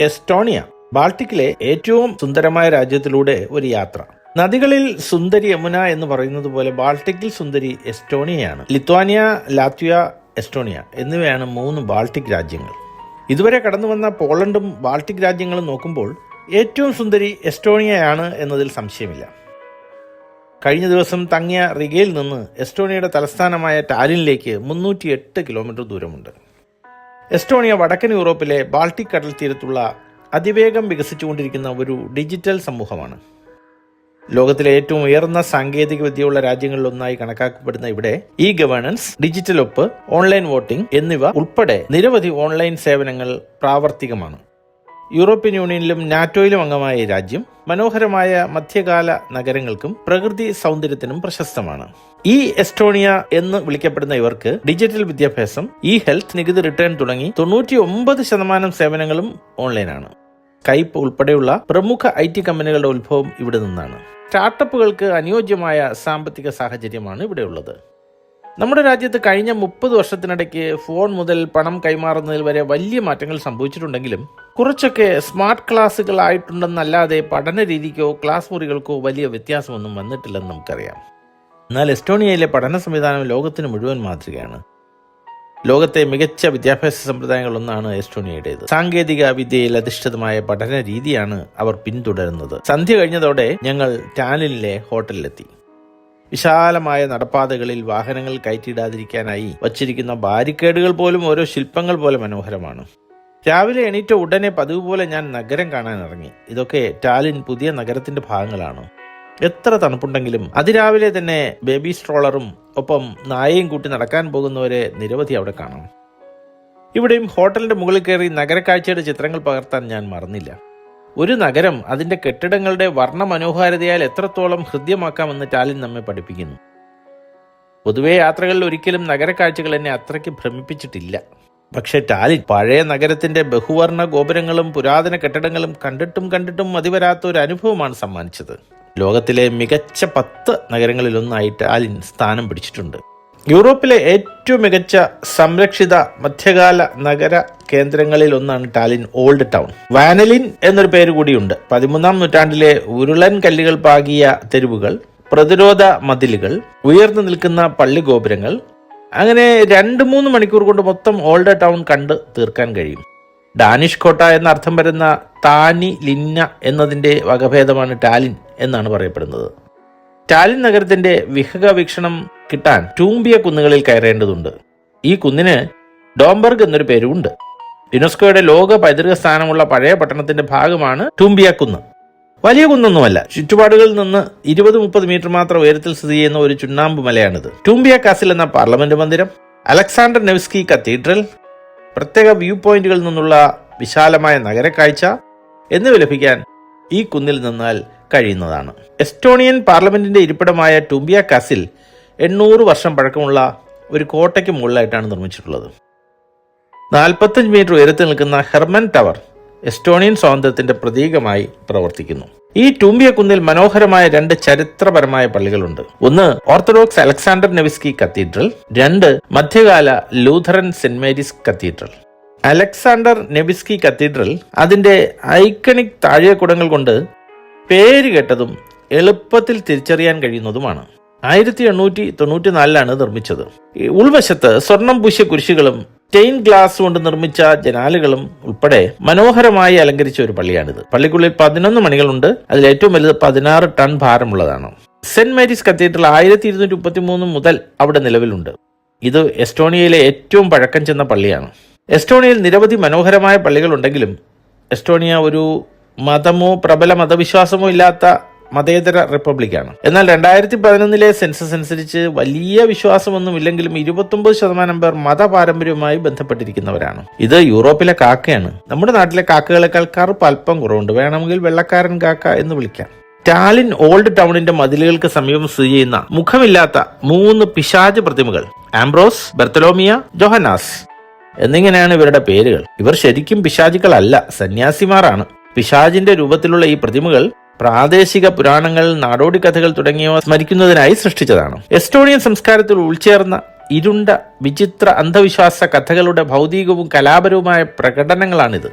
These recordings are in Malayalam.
എസ്റ്റോണിയ, ബാൾട്ടിക്കിലെ ഏറ്റവും സുന്ദരമായ രാജ്യത്തിലൂടെ ഒരു യാത്ര. നദികളിൽ സുന്ദരി യമുന എന്ന് പറയുന്നത് പോലെ ബാൾട്ടിക്കിൽ സുന്ദരി എസ്റ്റോണിയയാണ്. ലിത്വാനിയ, ലാത്വിയ, എസ്റ്റോണിയ എന്നിവയാണ് 3 ബാൾട്ടിക് രാജ്യങ്ങൾ. ഇതുവരെ കടന്നു വന്ന പോളണ്ടും ബാൾട്ടിക് രാജ്യങ്ങളും നോക്കുമ്പോൾ ഏറ്റവും സുന്ദരി എസ്റ്റോണിയയാണ് എന്നതിൽ സംശയമില്ല. കഴിഞ്ഞ ദിവസം തങ്ങിയ റിഗയിൽ നിന്ന് എസ്റ്റോണിയയുടെ തലസ്ഥാനമായ ടാലിനിലേക്ക് 308 കിലോമീറ്റർ ദൂരമുണ്ട്. എസ്റ്റോണിയ വടക്കൻ യൂറോപ്പിലെ ബാൾട്ടിക് കടൽ തീരത്തുള്ള അതിവേഗം വികസിച്ചുകൊണ്ടിരിക്കുന്ന ഒരു ഡിജിറ്റൽ സമൂഹമാണ്. ലോകത്തിലെ ഏറ്റവും ഉയർന്ന സാങ്കേതിക വിദ്യയുള്ള രാജ്യങ്ങളിലൊന്നായി കണക്കാക്കപ്പെടുന്ന ഇവിടെ ഇ ഗവേണൻസ്, ഡിജിറ്റൽ ഒപ്പ്, ഓൺലൈൻ വോട്ടിംഗ് എന്നിവ ഉൾപ്പെടെ നിരവധി ഓൺലൈൻ സേവനങ്ങൾ പ്രാവർത്തികമാണ്. യൂറോപ്യൻ യൂണിയനിലും നാറ്റോയിലും അംഗമായ ഈ രാജ്യം മനോഹരമായ മധ്യകാല നഗരങ്ങൾക്കും പ്രകൃതി സൗന്ദര്യത്തിനും പ്രശസ്തമാണ്. ഈ എസ്റ്റോണിയ എന്ന് വിളിക്കപ്പെടുന്ന ഇവർക്ക് ഡിജിറ്റൽ വിദ്യാഭ്യാസം, ഇ ഹെൽത്ത്, നികുതി റിട്ടേൺ തുടങ്ങി 99% സേവനങ്ങളും ഓൺലൈനാണ്. സ്കൈപ്പ് ഉൾപ്പെടെയുള്ള പ്രമുഖ IT കമ്പനികളുടെ ഉത്ഭവം ഇവിടെ നിന്നാണ്. സ്റ്റാർട്ടപ്പുകൾക്ക് അനുയോജ്യമായ സാമ്പത്തിക സാഹചര്യമാണ് ഇവിടെയുള്ളത്. നമ്മുടെ രാജ്യത്ത് കഴിഞ്ഞ 30 വർഷത്തിനിടയ്ക്ക് ഫോൺ മുതൽ പണം കൈമാറുന്നതിൽ വരെ വലിയ മാറ്റങ്ങൾ സംഭവിച്ചിട്ടുണ്ടെങ്കിലും കുറച്ചൊക്കെ സ്മാർട്ട് ക്ലാസുകൾ ആയിട്ടുണ്ടെന്നല്ലാതെ പഠന രീതിക്കോ ക്ലാസ് മുറികൾക്കോ വലിയ വ്യത്യാസമൊന്നും വന്നിട്ടില്ലെന്ന് നമുക്കറിയാം. എന്നാൽ എസ്റ്റോണിയയിലെ പഠന സംവിധാനം ലോകത്തിന് മുഴുവൻ മാതൃകയാണ്. ലോകത്തെ മികച്ച വിദ്യാഭ്യാസ സമ്പ്രദായങ്ങളൊന്നാണ് എസ്റ്റോണിയയുടേത്. സാങ്കേതിക വിദ്യയിൽ അധിഷ്ഠിതമായ പഠന രീതിയാണ് അവർ പിന്തുടരുന്നത്. സന്ധ്യ കഴിഞ്ഞതോടെ ഞങ്ങൾ ടാലിനിലെ ഹോട്ടലിലെത്തി. വിശാലമായ നടപ്പാതകളിൽ വാഹനങ്ങൾ കയറ്റിയിടാതിരിക്കാനായി വച്ചിരിക്കുന്ന ബാരിക്കേഡുകൾ പോലും ഓരോ ശില്പങ്ങൾ പോലെ മനോഹരമാണ്. രാവിലെ എണീറ്റ ഉടനെ പതിവ് പോലെ ഞാൻ നഗരം കാണാൻ ഇറങ്ങി. ഇതൊക്കെ ടാലിൻ പുതിയ നഗരത്തിന്റെ ഭാഗങ്ങളാണ്. എത്ര തണുപ്പുണ്ടെങ്കിലും അതിരാവിലെ തന്നെ ബേബി സ്ട്രോളറും ഒപ്പം നായയും കൂട്ടി നടക്കാൻ പോകുന്നവരെ നിരവധി അവിടെ കാണാം. ഇവിടെയും ഹോട്ടലിന്റെ മുകളിൽ കയറി നഗരക്കാഴ്ചയുടെ ചിത്രങ്ങൾ പകർത്താൻ ഞാൻ മറന്നില്ല. ഒരു നഗരം അതിന്റെ കെട്ടിടങ്ങളുടെ വർണ്ണ മനോഹാരിതയാൽ എത്രത്തോളം ഹൃദ്യമാക്കാമെന്ന് ടാലിൻ നമ്മെ പഠിപ്പിക്കുന്നു. പൊതുവെ യാത്രകളിൽ ഒരിക്കലും നഗരക്കാഴ്ചകൾ എന്നെ അത്രയ്ക്ക് ഭ്രമിപ്പിച്ചിട്ടില്ല. പക്ഷെ ടാലിൻ പഴയ നഗരത്തിന്റെ ബഹുവർണ്ണ ഗോപുരങ്ങളും പുരാതന കെട്ടിടങ്ങളും കണ്ടിട്ടും മതിവരാത്ത ഒരു അനുഭവമാണ് സമ്മാനിച്ചത്. ലോകത്തിലെ മികച്ച 10 നഗരങ്ങളിലൊന്നായി ടാലിൻ സ്ഥാനം പിടിച്ചിട്ടുണ്ട്. യൂറോപ്പിലെ ഏറ്റവും മികച്ച സംരക്ഷിത മധ്യകാല നഗര കേന്ദ്രങ്ങളിൽ ഒന്നാണ് ടാലിൻ ഓൾഡ് ടൗൺ. വാനലിൻ എന്നൊരു പേര് കൂടിയുണ്ട്. 13-ാം നൂറ്റാണ്ടിലെ ഉരുളൻ കല്ലുകൾ പാകിയ തെരുവുകൾ, പ്രതിരോധ മതിലുകൾ, ഉയർന്നു നിൽക്കുന്ന പള്ളിഗോപുരങ്ങൾ, അങ്ങനെ 2-3 മണിക്കൂർ കൊണ്ട് മൊത്തം ഓൾഡ് ടൗൺ കണ്ട് തീർക്കാൻ കഴിയും. ഡാനിഷ് കോട്ട എന്ന അർത്ഥം വരുന്ന താനി ലിന്ന എന്നതിന്റെ വകഭേദമാണ് ടാലിൻ എന്നാണ് പറയപ്പെടുന്നത്. ടാലിൻ നഗരത്തിന്റെ വിഹക വീക്ഷണം കിട്ടാൻ ടൂംബിയ കുന്നുകളിൽ കയറേണ്ടതുണ്ട്. ഈ കുന്നിന് ഡോംബർഗ് എന്നൊരു പേരുമുണ്ട്. യുനെസ്കോയുടെ ലോക പൈതൃക സ്ഥാനമുള്ള പഴയ പട്ടണത്തിന്റെ ഭാഗമാണ് ടൂംബിയ കുന്ന്. വലിയ കുന്നൊന്നുമല്ല, ചുറ്റുപാടുകളിൽ നിന്ന് 20-30 മീറ്റർ മാത്രം ഉയരത്തിൽ സ്ഥിതി ചെയ്യുന്ന ഒരു ചുണ്ണാമ്പ് മലയാണിത്. ടൂംബിയ കാസിൽ എന്ന പാർലമെന്റ് മന്ദിരം, അലക്സാണ്ടർ നെവ്സ്കി കത്തീഡ്രൽ, പ്രത്യേക വ്യൂ പോയിന്റുകളിൽ നിന്നുള്ള വിശാലമായ നഗരക്കാഴ്ച എന്നിവ ലഭിക്കാൻ ഈ കുന്നിൽ നിന്നാൽ കഴിയുന്നതാണ്. എസ്റ്റോണിയൻ പാർലമെന്റിന്റെ ഇരിപ്പിടമായ ടൂംബിയ കാസിൽ 800 വർഷം പഴക്കമുള്ള ഒരു കോട്ടയ്ക്ക് മുകളിലായിട്ടാണ് നിർമ്മിച്ചിട്ടുള്ളത്. 45 മീറ്റർ ഉയരത്തിൽ നിൽക്കുന്ന ഹെർമൻ ടവർ എസ്റ്റോണിയൻ സ്വാതന്ത്ര്യത്തിന്റെ പ്രതീകമായി പ്രവർത്തിക്കുന്നു. ഈ ടൂംബിയ കുന്നിൽ മനോഹരമായ 2 ചരിത്രപരമായ പള്ളികളുണ്ട്. ഒന്ന് ഓർത്തഡോക്സ് അലക്സാണ്ടർ നെവിസ്കി കത്തീഡ്രൽ, 2 മധ്യകാല Lutheran Saint Mary's cathedral. Alexander Nevsky cathedral അതിന്റെ ഐക്കണിക് താഴികക്കുടങ്ങൾ കൊണ്ട് പേര് കേട്ടതും എളുപ്പത്തിൽ തിരിച്ചറിയാൻ കഴിയുന്നതുമാണ്. 1894 നിർമ്മിച്ചത്. ഉൾവശത്ത് സ്വർണം പൂശിയ കുരിശുകളും സ്റ്റെയിൻ ഗ്ലാസ് കൊണ്ട് നിർമ്മിച്ച ജനാലുകളും ഉൾപ്പെടെ മനോഹരമായി അലങ്കരിച്ച ഒരു പള്ളിയാണിത്. പള്ളിക്കുള്ളിൽ 11 മണികളുണ്ട്. അതിൽ ഏറ്റവും വലുത് 16 ടൺ ഭാരമുള്ളതാണ്. സെന്റ് മേരീസ് കത്തീഡ്രൽ 1233 മുതൽ അവിടെ നിലവിലുണ്ട്. ഇത് എസ്റ്റോണിയയിലെ ഏറ്റവും പഴക്കം ചെന്ന പള്ളിയാണ്. എസ്റ്റോണിയയിൽ നിരവധി മനോഹരമായ പള്ളികൾ ഉണ്ടെങ്കിലും എസ്റ്റോണിയ ഒരു മതമോ പ്രബല മതവിശ്വാസമോ ഇല്ലാത്ത മതേതര റിപ്പബ്ലിക്കാണ്. എന്നാൽ 2011 സെൻസസ് അനുസരിച്ച് വലിയ വിശ്വാസമൊന്നുമില്ലെങ്കിലും 29% പേർ മതപാരമ്പര്യവുമായി ബന്ധപ്പെട്ടിരിക്കുന്നവരാണ്. ഇത് യൂറോപ്പിലെ കാക്കയാണ്. നമ്മുടെ നാട്ടിലെ കാക്കകളെക്കാൾ കറുപ്പ് അല്പം കുറവുണ്ട്. വേണമെങ്കിൽ വെള്ളക്കാരൻ കാക്ക എന്ന് വിളിക്കാം. ടാലിൻ ഓൾഡ് ടൗണിന്റെ മതിലുകൾക്ക് സമീപം സ്ഥിതി ചെയ്യുന്ന മുഖമില്ലാത്ത 3 പിശാച് പ്രതിമകൾ ആംബ്രോസ്, ബർത്തലോമിയ, ജോഹനാസ് എന്നിങ്ങനെയാണ് ഇവരുടെ പേരുകൾ. ഇവർ ശരിക്കും പിശാചുക്കളല്ല, സന്യാസിമാരാണ്. പിശാചിന്റെ രൂപത്തിലുള്ള ഈ പ്രതിമകൾ പ്രാദേശിക പുരാണങ്ങൾ, നാടോടി കഥകൾ തുടങ്ങിയവ സ്മരിക്കുന്നതിനായി സൃഷ്ടിച്ചതാണ്. എസ്റ്റോണിയൻ സംസ്കാരത്തിൽ ഉൾച്ചേർന്ന ഇരുണ്ട വിചിത്ര അന്ധവിശ്വാസ കഥകളുടെ ഭൗതികവും കലാപരവുമായ പ്രകടനങ്ങളാണിത്.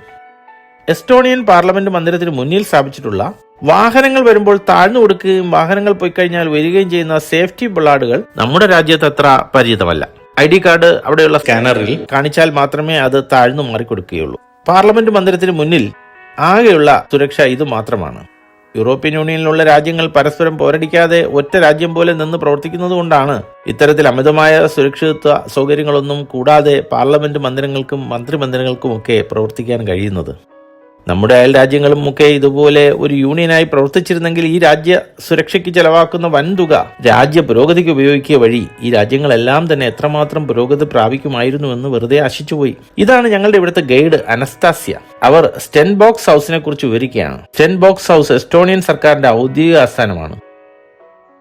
എസ്റ്റോണിയൻ പാർലമെന്റ് മന്ദിരത്തിന് മുന്നിൽ സ്ഥാപിച്ചിട്ടുള്ള വാഹനങ്ങൾ വരുമ്പോൾ താഴ്ന്നു കൊടുക്കുകയും വാഹനങ്ങൾ പോയി കഴിഞ്ഞാൽ വരികയും ചെയ്യുന്ന സേഫ്റ്റി ബൊളാർഡുകൾ നമ്മുടെ രാജ്യത്ത് അത്ര പരിചിതമല്ല. ID കാർഡ് അവിടെയുള്ള സ്കാനറിൽ കാണിച്ചാൽ മാത്രമേ അത് താഴ്ന്നു മാറിക്കൊടുക്കുകയുള്ളൂ. പാർലമെന്റ് മന്ദിരത്തിന് മുന്നിൽ ആകെയുള്ള സുരക്ഷ ഇത് മാത്രമാണ്. യൂറോപ്യൻ യൂണിയനിലുള്ള രാജ്യങ്ങൾ പരസ്പരം പോരടിക്കാതെ ഒറ്റ രാജ്യം പോലെ നിന്ന് പ്രവർത്തിക്കുന്നതുകൊണ്ടാണ് ഇത്തരത്തിൽ അമിതമായ സുരക്ഷിതത്വ സൗകര്യങ്ങളൊന്നും കൂടാതെ പാർലമെന്റ് മന്ദിരങ്ങൾക്കും മന്ത്രിമന്ദിരങ്ങൾക്കുമൊക്കെ പ്രവർത്തിക്കാൻ കഴിയുന്നത്. നമ്മുടെ അയൽ രാജ്യങ്ങളും ഒക്കെ ഇതുപോലെ ഒരു യൂണിയനായി പ്രവർത്തിച്ചിരുന്നെങ്കിൽ ഈ രാജ്യ സുരക്ഷയ്ക്ക് ചെലവാക്കുന്ന വൻതുക രാജ്യ പുരോഗതിക്ക് ഉപയോഗിക്കുക വഴി ഈ രാജ്യങ്ങളെല്ലാം തന്നെ എത്രമാത്രം പുരോഗതി പ്രാപിക്കുമായിരുന്നുവെന്ന് വെറുതെ ആശിച്ചുപോയി. ഇതാണ് ഞങ്ങളുടെ ഇവിടുത്തെ ഗൈഡ് അനസ്താസ്യ. അവർ സ്റ്റെൻബോക്സ് ഹൗസിനെ കുറിച്ച് വിവരിക്കുകയാണ്. സ്റ്റെൻബോക്സ് ഹൗസ് എസ്റ്റോണിയൻ സർക്കാരിന്റെ ഔദ്യോഗിക ആസ്ഥാനമാണ്.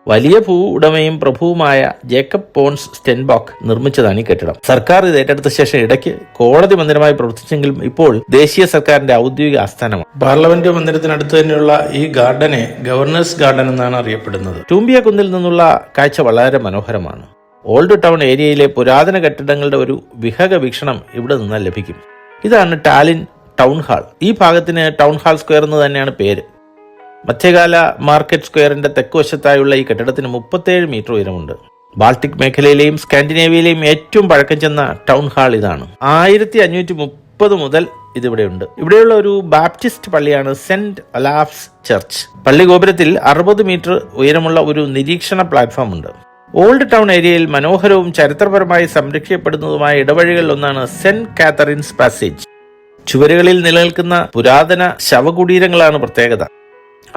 വലിയ ഭൂ ഉടമയും പ്രഭുവുമായ ജേക്കബ് പോൺസ് സ്റ്റെൻബോക്ക് നിർമ്മിച്ചതാണ് ഈ കെട്ടിടം. സർക്കാർ ഇത് ഏറ്റെടുത്ത ശേഷം ഇടയ്ക്ക് കോടതി മന്ദിരമായി പ്രവർത്തിച്ചെങ്കിലും ഇപ്പോൾ ദേശീയ സർക്കാരിന്റെ ഔദ്യോഗിക ആസ്ഥാനമാണ്. പാർലമെന്റ് മന്ദിരത്തിനടുത്ത് തന്നെയുള്ള ഈ ഗാർഡനെ ഗവർണേഴ്സ് ഗാർഡൻ എന്നാണ് അറിയപ്പെടുന്നത്. ടൂംബിയ കുന്നിൽ നിന്നുള്ള കാഴ്ച വളരെ മനോഹരമാണ്. ഓൾഡ് ടൗൺ ഏരിയയിലെ പുരാതന കെട്ടിടങ്ങളുടെ ഒരു വിഹക വീക്ഷണം ഇവിടെ നിന്ന് ലഭിക്കും. ഇതാണ് ടാലിൻ ടൗൺ ഹാൾ. ഈ ഭാഗത്തിന് ടൗൺ ഹാൾ സ്ക്വയർ എന്ന് തന്നെയാണ് പേര്. മധ്യകാല മാർക്കറ്റ് സ്ക്വയറിന്റെ തെക്കുവശത്തായുള്ള ഈ കെട്ടിടത്തിന് 37 മീറ്റർ ഉയരമുണ്ട്. ബാൾട്ടിക് മേഖലയിലെയും സ്കാൻഡിനേവിയയിലെയും ഏറ്റവും പഴക്കം ചെന്ന ടൗൺ ഹാൾ ഇതാണ്. 1530 മുതൽ ഇതിവിടെയുണ്ട്. ഇവിടെയുള്ള ഒരു ബാപ്റ്റിസ്റ്റ് പള്ളിയാണ് സെന്റ് ഒലാഫ്സ് ചർച്ച്. പള്ളി ഗോപുരത്തിൽ 60 മീറ്റർ ഉയരമുള്ള ഒരു നിരീക്ഷണ പ്ലാറ്റ്ഫോം ഉണ്ട്. ഓൾഡ് ടൗൺ ഏരിയയിൽ മനോഹരവും ചരിത്രപരമായി സംരക്ഷിക്കപ്പെടുന്നതുമായ ഇടവഴികളിൽ ഒന്നാണ് സെന്റ് കാത്തറിൻസ് പാസേജ്. ചുവരുകളിൽ നിലനിൽക്കുന്ന പുരാതന ശവകുടീരങ്ങളാണ് പ്രത്യേകത.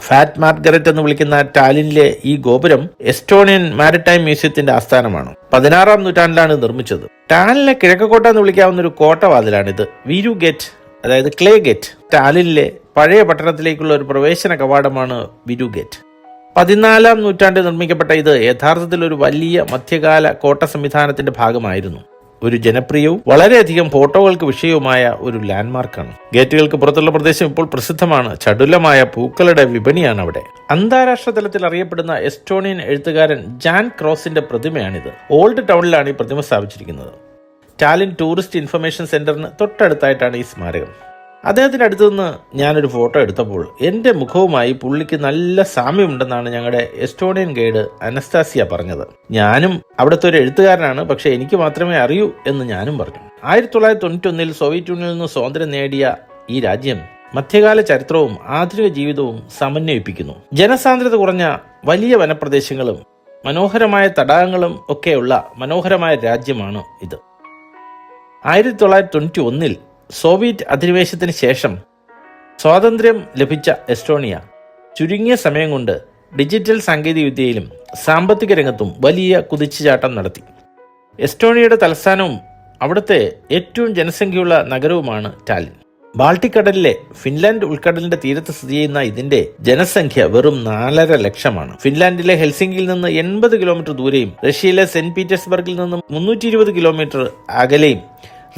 ഫാറ്റ് മാർഗരറ്റ് എന്ന് വിളിക്കുന്ന ടാലിനിലെ ഈ ഗോപുരം എസ്റ്റോണിയൻ മാരിടൈം മ്യൂസിയത്തിന്റെ ആസ്ഥാനമാണ്. 16-ാം നൂറ്റാണ്ടിലാണ് നിർമ്മിച്ചത്. ടാലിനെ കിഴക്കക്കോട്ട എന്ന് വിളിക്കാവുന്ന ഒരു കോട്ടവാതിലാണിത്. വീരു ഗേറ്റ്, അതായത് ക്ലേ ഗേറ്റ്. ടാലിനിലെ പഴയ പട്ടണത്തിലേക്കുള്ള ഒരു പ്രവേശന കവാടമാണ് വീരു ഗേറ്റ്. 14-ാം നൂറ്റാണ്ടിൽ നിർമ്മിക്കപ്പെട്ട ഇത് യഥാർത്ഥത്തിൽ ഒരു വലിയ മധ്യകാല കോട്ട സംവിധാനത്തിന്റെ ഭാഗമായിരുന്നു. ഒരു ജനപ്രിയവും വളരെയധികം ഫോട്ടോകൾക്ക് വിഷയവുമായ ഒരു ലാൻഡ്മാർക്കാണ്. ഗേറ്റുകൾക്ക് പുറത്തുള്ള പ്രദേശം ഇപ്പോൾ പ്രസിദ്ധമാണ്. ചടുലമായ പൂക്കളുടെ വിപണിയാണ് അവിടെ. അന്താരാഷ്ട്ര തലത്തിൽ അറിയപ്പെടുന്ന എസ്റ്റോണിയൻ എഴുത്തുകാരൻ ജാൻ ക്രോസിന്റെ പ്രതിമയാണിത്. ഓൾഡ് ടൗണിലാണ് ഈ പ്രതിമ സ്ഥാപിച്ചിരിക്കുന്നത്. ടാലിൻ ടൂറിസ്റ്റ് ഇൻഫർമേഷൻ സെന്ററിന് തൊട്ടടുത്തായിട്ടാണ് ഈ സ്മാരകം. അദ്ദേഹത്തിന്റെ അടുത്ത് നിന്ന് ഞാനൊരു ഫോട്ടോ എടുത്തപ്പോൾ എന്റെ മുഖവുമായി പുള്ളിക്ക് നല്ല സാമ്യമുണ്ടെന്നാണ് ഞങ്ങളുടെ എസ്റ്റോണിയൻ ഗൈഡ് അനസ്താസിയ പറഞ്ഞത്. ഞാനും അവിടുത്തെ ഒരു എഴുത്തുകാരനാണ്, പക്ഷെ എനിക്ക് മാത്രമേ അറിയൂ എന്ന് ഞാനും പറഞ്ഞു. 1991 സോവിയറ്റ് യൂണിയനിൽ നിന്ന് സ്വാതന്ത്ര്യം നേടിയ ഈ രാജ്യം മധ്യകാല ചരിത്രവും ആധുനിക ജീവിതവും സമന്വയിപ്പിക്കുന്നു. ജനസാന്ദ്രത കുറഞ്ഞ വലിയ വനപ്രദേശങ്ങളും മനോഹരമായ തടാകങ്ങളും ഒക്കെയുള്ള മനോഹരമായ രാജ്യമാണ് ഇത്. 1991 സോവിയറ്റ് അധിനിവേശത്തിന് ശേഷം സ്വാതന്ത്ര്യം ലഭിച്ച എസ്റ്റോണിയ ചുരുങ്ങിയ സമയം കൊണ്ട് ഡിജിറ്റൽ സാങ്കേതികവിദ്യയിലും സാമ്പത്തിക രംഗത്തും വലിയ കുതിച്ചുചാട്ടം നടത്തി. എസ്റ്റോണിയയുടെ തലസ്ഥാനവും അവിടുത്തെ ഏറ്റവും ജനസംഖ്യയുള്ള നഗരവുമാണ് ടാലിൻ. ബാൾട്ടിക് കടലിലെ ഫിൻലാൻഡ് ഉൾക്കടലിന്റെ തീരത്ത് സ്ഥിതി ചെയ്യുന്ന ഇതിന്റെ ജനസംഖ്യ വെറും 4.5 ലക്ഷമാണ്. ഫിൻലാൻഡിലെ ഹെൽസിംകിയിൽ നിന്ന് 80 കിലോമീറ്റർ ദൂരെയും റഷ്യയിലെ സെന്റ് പീറ്റേഴ്സ്ബർഗിൽ നിന്ന് 320 കിലോമീറ്റർ അകലെയും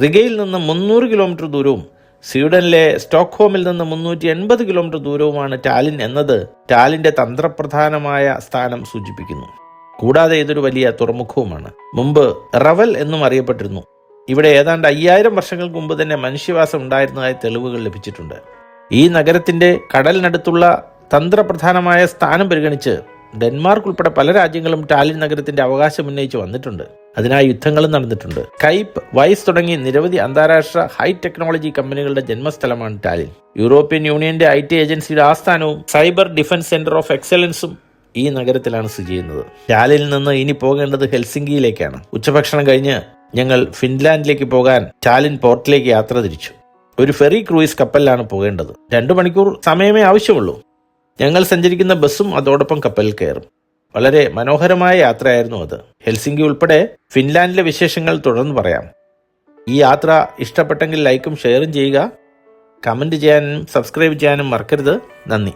റിഗയിൽ നിന്ന് 300 കിലോമീറ്റർ ദൂരവും സ്വീഡനിലെ സ്റ്റോക്ക്ഹോമിൽ നിന്ന് 380 കിലോമീറ്റർ ദൂരവുമാണ് ടാലിൻ എന്നത് ടാലിന്റെ തന്ത്രപ്രധാനമായ സ്ഥാനം സൂചിപ്പിക്കുന്നു. കൂടാതെ ഇതൊരു വലിയ തുറമുഖവുമാണ്. മുമ്പ് റവൽ എന്നും അറിയപ്പെട്ടിരുന്നു. ഇവിടെ ഏതാണ്ട് 5000 വർഷങ്ങൾക്ക് മുമ്പ് തന്നെ മനുഷ്യവാസം ഉണ്ടായിരുന്നതായി തെളിവുകൾ ലഭിച്ചിട്ടുണ്ട്. ഈ നഗരത്തിന്റെ കടലിനടുത്തുള്ള തന്ത്രപ്രധാനമായ സ്ഥാനം പരിഗണിച്ച് ഡെൻമാർക്ക് ഉൾപ്പെടെ പല രാജ്യങ്ങളും ടാലിൻ നഗരത്തിന്റെ അവകാശം ഉന്നയിച്ച് വന്നിട്ടുണ്ട്. അതിനായി യുദ്ധങ്ങളും നടന്നിട്ടുണ്ട്. കൈപ്പ്, വൈസ് തുടങ്ങി നിരവധി അന്താരാഷ്ട്ര ഹൈ ടെക്നോളജി കമ്പനികളുടെ ജന്മസ്ഥലമാണ് ടാലിൻ. യൂറോപ്യൻ യൂണിയന്റെ IT ഏജൻസിയുടെ ആസ്ഥാനവും സൈബർ ഡിഫൻസ് സെന്റർ ഓഫ് എക്സലൻസും ഈ നഗരത്തിലാണ് സ്ഥിതി ചെയ്യുന്നത്. ടാലിനിൽ നിന്ന് ഇനി പോകേണ്ടത് ഹെൽസിംകിയിലേക്കാണ്. ഉച്ചഭക്ഷണം കഴിഞ്ഞ് ഞങ്ങൾ ഫിൻലാൻഡിലേക്ക് പോകാൻ ടാലിൻ പോർട്ടിലേക്ക് യാത്ര തിരിച്ചു. ഒരു ഫെറി ക്രൂയിസ് കപ്പലിലാണ് പോകേണ്ടത്. 2 മണിക്കൂർ സമയമേ ആവശ്യമുള്ളൂ. ഞങ്ങൾ സഞ്ചരിക്കുന്ന ബസ്സും അതോടൊപ്പം കപ്പലിൽ കയറും. വളരെ മനോഹരമായ യാത്രയായിരുന്നു അത്. ഹെൽസിംകി ഉൾപ്പെടെ ഫിൻലാൻഡിലെ വിശേഷങ്ങൾ തുടർന്ന് പറയാം. ഈ യാത്ര ഇഷ്ടപ്പെട്ടെങ്കിൽ ലൈക്കും ഷെയറും ചെയ്യുക. കമന്റ് ചെയ്യാനും സബ്സ്ക്രൈബ് ചെയ്യാനും മറക്കരുത്. നന്ദി.